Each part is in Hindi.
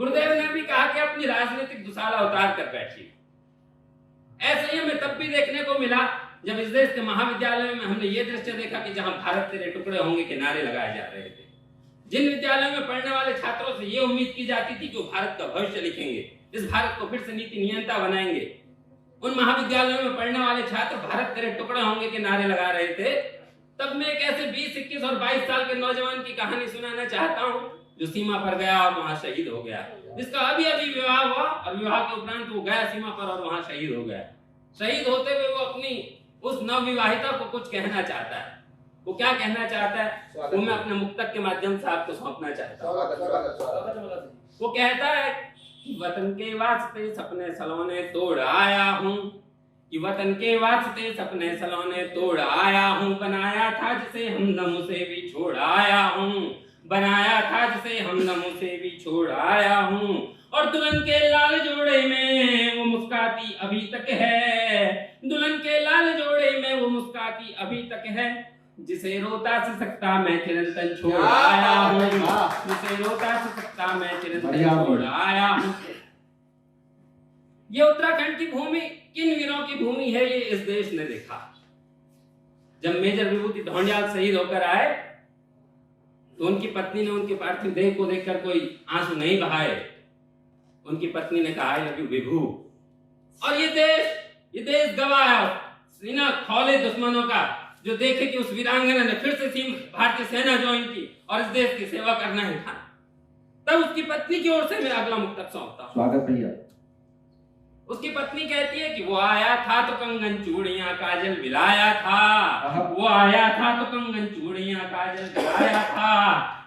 गुरुदेव ने भी कहा कि अपनी राजनीतिक दुशाला उतार कर बैठिए। ऐसे ही हमें तब भी देखने को मिला जब इस देश के महाविद्यालयों में हमने ये दृश्य देखा कि जहां भारत तेरे टुकड़े होंगे के नारे लगाए जा रहे थे। जिन विद्यालयों में पढ़ने वाले छात्रों से ये उम्मीद की जाती थी कि वो भारत का भविष्य लिखेंगे, इस भारत को फिर से नीति नियंता बनाएंगे, उन महाविद्यालयों में पढ़ने वाले छात्र भारत तेरे टुकड़े होंगे के नारे लगा रहे थे। तब मैं एक ऐसे 20, 21 और 22 साल के नौजवान की कहानी सुनाना चाहता हूँ जो सीमा पर गया और वहां शहीद हो गया, जिसका अभी अभी विवाह हुआ और विवाह के उपरांत वो गया सीमा पर और वहां शहीद हो गया। शहीद होते हुए वो अपनी उस नवविवाहिता को कुछ कहना चाहता है। वो क्या कहना चाहता है वो मैं अपने मुक्तक के माध्यम से आपको सौंपना चाहता हूँ। वो कहता है कि वतन के वास्ते सपने सलोने तोड़ आया हूँ, कि वतन के वास्ते सपने सलोने तोड़ आया हूँ, बनाया था जिसे हमदम उसे भी छोड़ आया हूँ, बनाया था जिसे हमदम उसे भी छोड़ आया हूँ। और दुल्हन के लाल जोड़े में वो मुस्काती अभी तक है, दुल्हन के लाल जोड़े में वो मुस्काती अभी तक है, जिसे रोता से सकता मैं चिरंतन छोड़ आया हूँ, जिसे रोता से सकता मैं चिरंतन छोड़ आया हूँ। ये उत्तराखंड की भूमि किन वीरों की भूमि है ये इस देश ने देखा। जब मेजर विभूति ढोंडियाल शहीद होकर आए तो उनकी पत्नी ने उनके पार्थिव देह को देखकर कोई आंसू नहीं बहाए। उनकी पत्नी ने कहा, आई लव यू विभू। और ये देश गवाह सीना खोले दुश्मनों का, जो देखे कि उस वीरांगना ने फिर से भारतीय सेना ज्वाइन की और इस देश की सेवा करना है था। तब उसकी पत्नी की ओर से मैं अगला मुक्तक सौंपता हूं। स्वागत भैया। उसकी पत्नी कहती है कि वो आया था तो कंगन चूड़ियां काजल बिलाया था, वो आया था तो कंगन चूड़ियां काजल बिलाया था,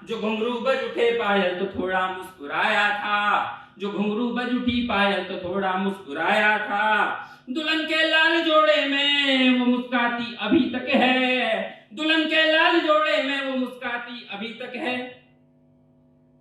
जो घुंघरू बज उठे पायल तो थोड़ा मुस्कुराया था, जो घुंघरू बज उठी पायल तो थोड़ा मुस्कुराया था, दुल्हन के लाल जोड़े में वो मुस्काती अभी तक है, दुल्हन के लाल जोड़े में वो मुस्काती अभी तक है,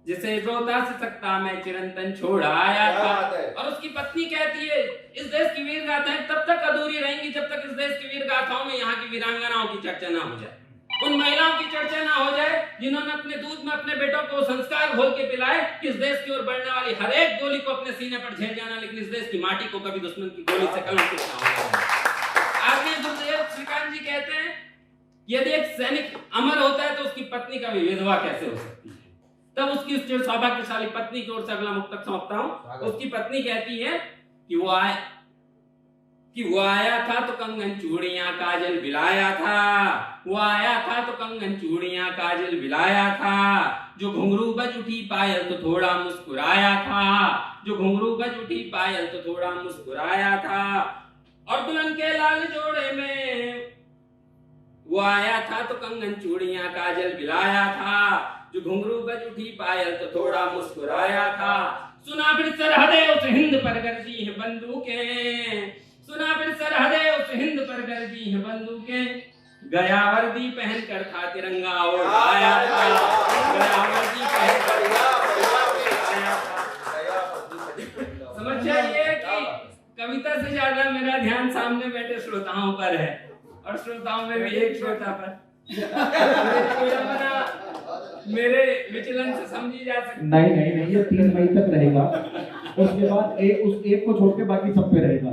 जिसे रोता से सकता मैं चिरंतन छोड़ आया था। और उसकी पत्नी कहती है इस देश की वीर गाथाएं तब तक अधूरी रहेंगी जब तक इस देश की वीर गाथाओं में यहाँ की वीरांगनाओं की चर्चा ना हो जाए, उन महिलाओं की चर्चा ना हो जाए जिन्होंने अपने दूध में अपने बेटों को संस्कार घोल के पिलाए कि इस देश की ओर बढ़ने वाली हर एक गोली को अपने सीने पर झेल जाना, लेकिन इस देश की माटी को कभी दुश्मन की गोली से कलंकित ना होना। आगे गुरुदेव श्रीकांत जी कहते हैं यदि एक सैनिक अमर होता है तो उसकी पत्नी का भी विधवा कैसे हो सकती है। तब उसकी उस सौभाग्यशाली पत्नी की ओर से अगला मुक्तक सौंपता हूं। उसकी पत्नी कहती है कि वो आया था तो कंगन चूड़ियां काजल बिलाया था, वो आया था तो कंगन चूड़ियां काजल बिलाया था, जो घुंघरू बज उठी पायल तो थोड़ा मुस्कुराया था, जो घुंघरू बज उठी पायल तो थोड़ा मुस्कुराया था, और दुल्हन के लाल जोड़े में वो आया था तो कंगन चूड़ियां काजल बिलाया था, जो घुंघरू बज उठी पायल तो थोड़ा मुस्कुराया था। सुना फिर सरहदें उस हिंद पर गरजी है बंदूकें, सुना फिर सरहदें उस हिंद पर गरजी है बंदूकें, गया वर्दी पहनकर था तिरंगा उड़ाया था, गया वर्दी पहनकर उड़ाया था। समझ आइए कि कविता से ज्यादा मेरा ध्यान सामने बैठे श्रोताओं पर है और श्रोताओं में भी एक श्रोता पर मेरे विचलन से समझी जा सकती। नहीं ये 3 मई तक रहेगा, उसके बाद उस एक को छोड़ के बाकी सब पे रहेगा।